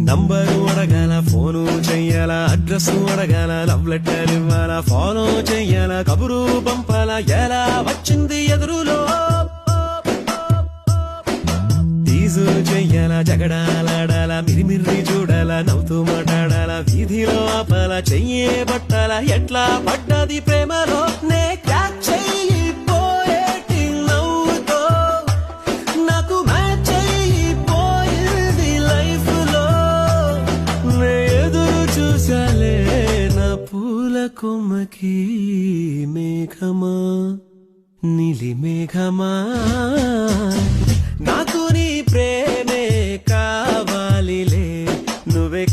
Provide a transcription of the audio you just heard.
number అడగాల, phone చెయ్యాల, address అడగాల, లవ్ లెటర్ ఇవ్వాల, ఫాలో చెయ్యాల, కబురు పంపాల, ఎలా వచ్చింది ఎదురులో తీజు చెయ్యాల, జగడాలాడాల, మిరిమిర్రి చూడాల, నవ్వుతూ మాట్లాడాల, వీధిలో ఆపాల, చెయ్యే పట్టాల, ఎట్లా పడ్డది ప్రేమలో నే క్యాచ్ చెయ్యిపోయేటి నవ్వుతో నాకు మ్యాచ్ చెయ్యిపోయింది లైఫ్ లో నే ఎదురు చూసాలే నా పూల కొమ్మకి మేఘమా నీలి మేఘమా నాకు నీ ప్రేమే కావాలిలే నువ్వే